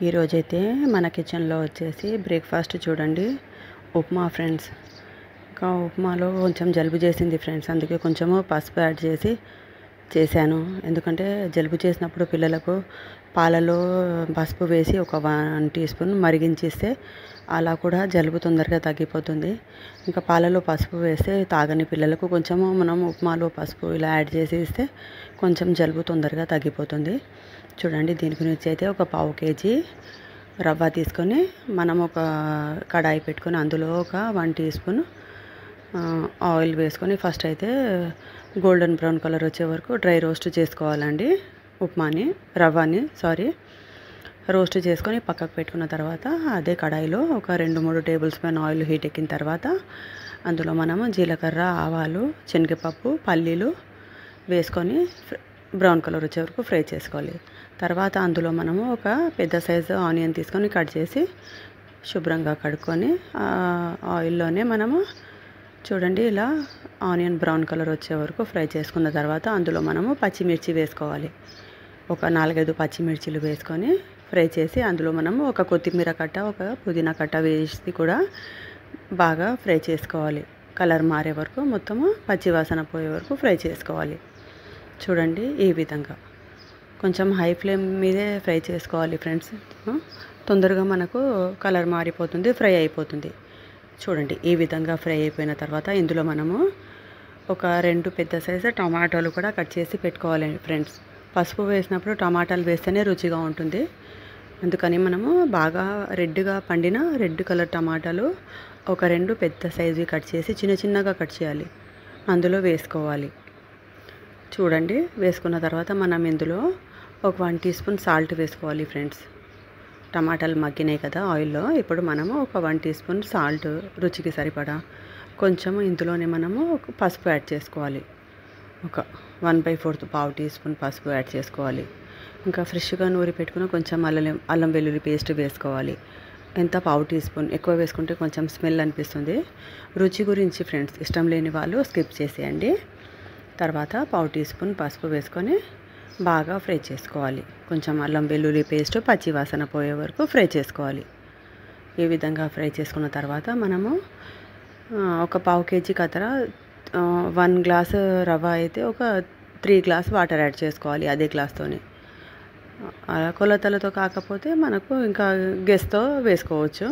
ఈరోజైతే మన కిచెన్లో వచ్చేసి బ్రేక్ఫాస్ట్ చూడండి, ఉప్మా ఫ్రెండ్స్. ఇంకా ఉప్మాలో కొంచెం జలుబు చేసింది ఫ్రెండ్స్, అందుకే కొంచెము పసుపు యాడ్ చేసి చేశాను. ఎందుకంటే జలుబు చేసినప్పుడు పిల్లలకు పాలలో పసుపు వేసి ఒక 1 టీ స్పూన్ మరిగించిస్తే అలా కూడా జలుబు తొందరగా తగ్గిపోతుంది. ఇంకా పాలలో పసుపు వేస్తే తాగని పిల్లలకు కొంచెము మనం ఉప్మాలో పసుపు ఇలా యాడ్ చేసి ఇస్తే కొంచెం జలుబు తొందరగా తగ్గిపోతుంది. చూడండి, దీని గురించి అయితే ఒక 1/2 కేజీ రవ్వ తీసుకొని మనం ఒక కడాయి పెట్టుకొని అందులో ఒక 1 టీ స్పూన్ ఆయిల్ వేసుకొని ఫస్ట్ అయితే గోల్డెన్ బ్రౌన్ కలర్ వచ్చే వరకు డ్రై రోస్ట్ చేసుకోవాలండి. రవ్వని రోస్ట్ చేసుకొని పక్కకు పెట్టుకున్న తర్వాత అదే కడాయిలో ఒక 2-3 టేబుల్ స్పూన్ ఆయిల్ హీట్ ఎక్కిన తర్వాత అందులో మనము జీలకర్ర, ఆవాలు, శనగపప్పు, పల్లీలు వేసుకొని బ్రౌన్ కలర్ వచ్చే వరకు ఫ్రై చేసుకోవాలి. తర్వాత అందులో మనము ఒక పెద్ద సైజు ఆనియన్ తీసుకొని కట్ చేసి శుభ్రంగా కడుక్కొని ఆయిల్లోనే మనము చూడండి ఇలా ఆనియన్ బ్రౌన్ కలర్ వచ్చే వరకు ఫ్రై చేసుకున్న తర్వాత అందులో మనము పచ్చిమిర్చి వేసుకోవాలి. ఒక 4-5 పచ్చిమిర్చిలు వేసుకొని ఫ్రై చేసి అందులో మనము ఒక కొత్తిమీర కట్ట, ఒక పుదీనా కట్ట వేసి కూడా బాగా ఫ్రై చేసుకోవాలి. కలర్ మారే వరకు మొత్తము పచ్చివాసన పోయే వరకు ఫ్రై చేసుకోవాలి. చూడండి, ఈ విధంగా కొంచెం హై ఫ్లేమ్ మీదే ఫ్రై చేసుకోవాలి ఫ్రెండ్స్. తొందరగా మనకు కలర్ మారిపోతుంది, ఫ్రై అయిపోతుంది. చూడండి, ఈ విధంగా ఫ్రై అయిపోయిన తర్వాత ఇందులో మనము ఒక 2 పెద్ద సైజు టమాటాలు కూడా కట్ చేసి పెట్టుకోవాలి ఫ్రెండ్స్. పసుపు వేసినప్పుడు టమాటాలు వేస్తేనే రుచిగా ఉంటుంది. అందుకని మనము బాగా రెడ్గా పండిన రెడ్ కలర్ టమాటాలు ఒక 2 పెద్ద సైజు కట్ చేసి చిన్నగా కట్ చేయాలి, అందులో వేసుకోవాలి. చూడండి, వేసుకున్న తర్వాత మనం ఇందులో ఒక 1 టీ స్పూన్ సాల్ట్ వేసుకోవాలి ఫ్రెండ్స్. టమాటాలు మగ్గినాయి కదా ఆయిల్లో, ఇప్పుడు మనము ఒక 1 టీ స్పూన్ సాల్ట్ రుచికి సరిపడా, కొంచెము ఇందులోనే మనము పసుపు యాడ్ చేసుకోవాలి. ఒక 1/4 పావు టీ స్పూన్ పసుపు యాడ్ చేసుకోవాలి. ఇంకా ఫ్రెష్గా నూరి పెట్టుకుని కొంచెం అల్లం వెల్లుల్లి పేస్ట్ వేసుకోవాలి. ఎంత 1/2 టీ స్పూన్, ఎక్కువ వేసుకుంటే కొంచెం స్మెల్ అనిపిస్తుంది. రుచి గురించి ఫ్రెండ్స్, ఇష్టం లేని వాళ్ళు స్కిప్ చేసేయండి. తర్వాత 1/2 టీ స్పూన్ పసుపు వేసుకొని బాగా ఫ్రై చేసుకోవాలి. కొంచెం అల్లం వెల్లుల్లి పేస్ట్ పచ్చి వాసన పోయే వరకు ఫ్రై చేసుకోవాలి. ఈ విధంగా ఫ్రై చేసుకున్న తర్వాత మనము ఒక 1/2 కేజీ కతర 1 గ్లాసు రవ్వ అయితే ఒక 3 గ్లాస్ వాటర్ యాడ్ చేసుకోవాలి అదే గ్లాస్తోని. కొలతలతో కాకపోతే మనకు ఇంకా గెస్తో వేసుకోవచ్చు.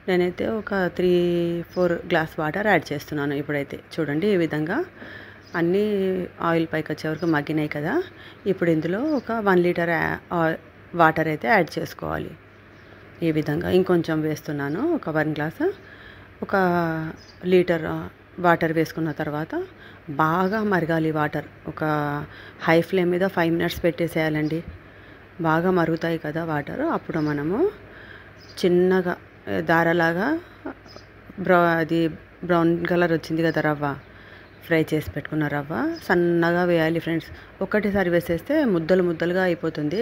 నేనైతే ఒక 3-4 గ్లాస్ వాటర్ యాడ్ చేస్తున్నాను ఇప్పుడైతే. చూడండి, ఈ విధంగా అన్నీ ఆయిల్ పైకి వచ్చే వరకు మగ్గినాయి కదా. ఇప్పుడు ఇందులో ఒక 1 లీటర్ వాటర్ అయితే యాడ్ చేసుకోవాలి. ఈ విధంగా ఇంకొంచెం వేస్తున్నాను, ఒక 1 గ్లాసు, ఒక లీటర్ వాటర్ వేసుకున్న తర్వాత బాగా మరగాలి వాటర్. ఒక హై ఫ్లేమ్ మీద 5 మినిట్స్ పెట్టేసేయాలండి. బాగా మరుగుతాయి కదా వాటర్. అప్పుడు మనము చిన్నగా దారలాగా అది బ్రౌన్ కలర్ వచ్చింది కదా రవ్వ, ఫ్రై చేసి పెట్టుకున్న రవ్వ సన్నగా వేయాలి ఫ్రెండ్స్. ఒక్కటేసారి వేసేస్తే ముద్దలుగా అయిపోతుంది.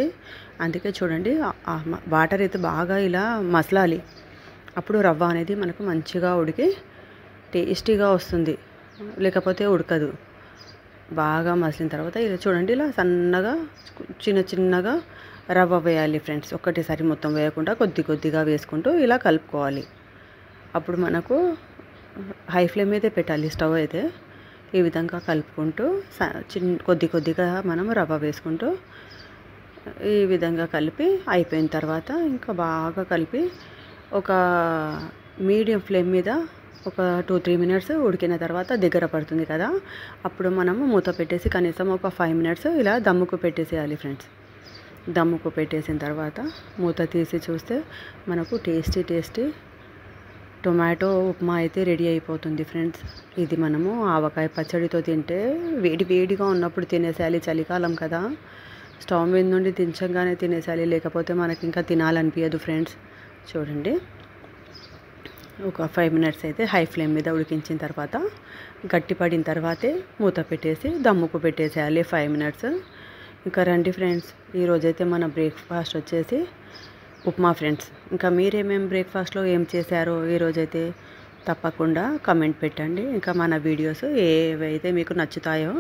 అందుకే చూడండి, వాటర్ అయితే బాగా ఇలా మసలాలి. అప్పుడు రవ్వ అనేది మనకు మంచిగా ఉడికి టేస్టీగా వస్తుంది, లేకపోతే ఉడకదు. బాగా మసిలిన తర్వాత ఇలా చూడండి, ఇలా సన్నగా చిన్నగా రవ్వ వేయాలి ఫ్రెండ్స్. ఒక్కటేసారి మొత్తం వేయకుండా కొద్దిగా వేసుకుంటూ ఇలా కలుపుకోవాలి. అప్పుడు మనకు హై ఫ్లేమ్ మీదే పెట్టాలి స్టవ్ అయితే. ఈ విధంగా కలుపుకుంటూ కొద్దిగా మనం రవ్వ వేసుకుంటూ ఈ విధంగా కలిపి అయిపోయిన తర్వాత ఇంకా బాగా కలిపి ఒక మీడియం ఫ్లేమ్ మీద ఒక 2-3 మినిట్స్ ఉడికిన తర్వాత దగ్గర పడుతుంది కదా. అప్పుడు మనము మూత పెట్టేసి కనీసం ఒక 5 మినిట్స్ ఇలా దమ్ముకు పెట్టేసేయాలి ఫ్రెండ్స్. దమ్ముకు పెట్టేసిన తర్వాత మూత తీసి చూస్తే మనకు టేస్టీ టొమాటో ఉప్మా అయితే రెడీ అయిపోతుంది ఫ్రెండ్స్. ఇది మనము ఆవకాయ పచ్చడితో తింటే వేడిగా ఉన్నప్పుడు తినేసేయాలి. చలికాలం కదా, స్టవ్ మీద నుండి దించగానే తినేసేయాలి, లేకపోతే మనకి ఇంకా తినాలనిపించదు ఫ్రెండ్స్. చూడండి, ఒక 5 మినిట్స్ అయితే హై ఫ్లేమ్ మీద ఉడికించిన తర్వాత గట్టిపడిన తర్వాతే మూత పెట్టేసి దమ్ముకు పెట్టేసేయాలి 5 మినిట్స్. ఇంకా రండి ఫ్రెండ్స్, ఈరోజైతే మన బ్రేక్ఫాస్ట్ వచ్చేసి ఉప్మా ఫ్రెండ్స్. ఇంకా మీరేమేమి బ్రేక్ఫాస్ట్లో ఏం చేశారో ఈరోజైతే తప్పకుండా కమెంట్ పెట్టండి. ఇంకా మన వీడియోస్ ఏవైతే మీకు నచ్చుతాయో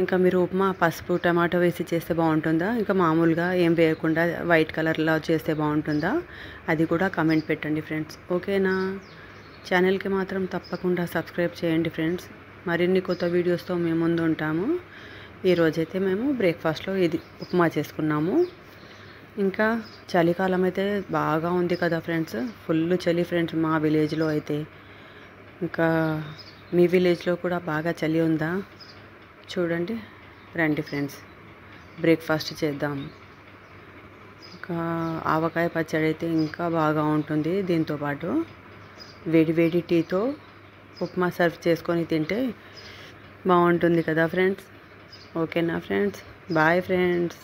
ఇంకా మీరు ఉప్మా పసుపు టమాటో వేసి చేస్తే బాగుంటుందా, ఇంకా మామూలుగా ఏం వేయకుండా వైట్ కలర్లో చేస్తే బాగుంటుందా, అది కూడా కామెంట్ పెట్టండి ఫ్రెండ్స్. ఓకేనా? ఛానల్కి మాత్రం తప్పకుండా సబ్స్క్రైబ్ చేయండి ఫ్రెండ్స్. మరిన్ని కొత్త వీడియోస్తో మేము ముందు ఉంటాము. ఈరోజైతే మేము బ్రేక్ఫాస్ట్లో ఇది ఉప్మా చేసుకున్నాము. ఇంకా చలికాలం అయితే బాగా ఉంది కదా ఫ్రెండ్స్, ఫుల్ చలి ఫ్రెండ్స్ మా విలేజ్లో అయితే. ఇంకా మీ విలేజ్లో కూడా బాగా చలి ఉందా? చూడండి, రండి ఫ్రెండ్స్ బ్రేక్ఫాస్ట్ చేద్దాం. ఇంకా ఆవకాయ పచ్చడి అయితే ఇంకా బాగా ఉంటుంది. దీంతోపాటు వేడి వేడి టీతో ఉప్మా సర్వ్ చేసుకొని తింటే బాగుంటుంది కదా ఫ్రెండ్స్. ఓకేనా ఫ్రెండ్స్? Bye friends.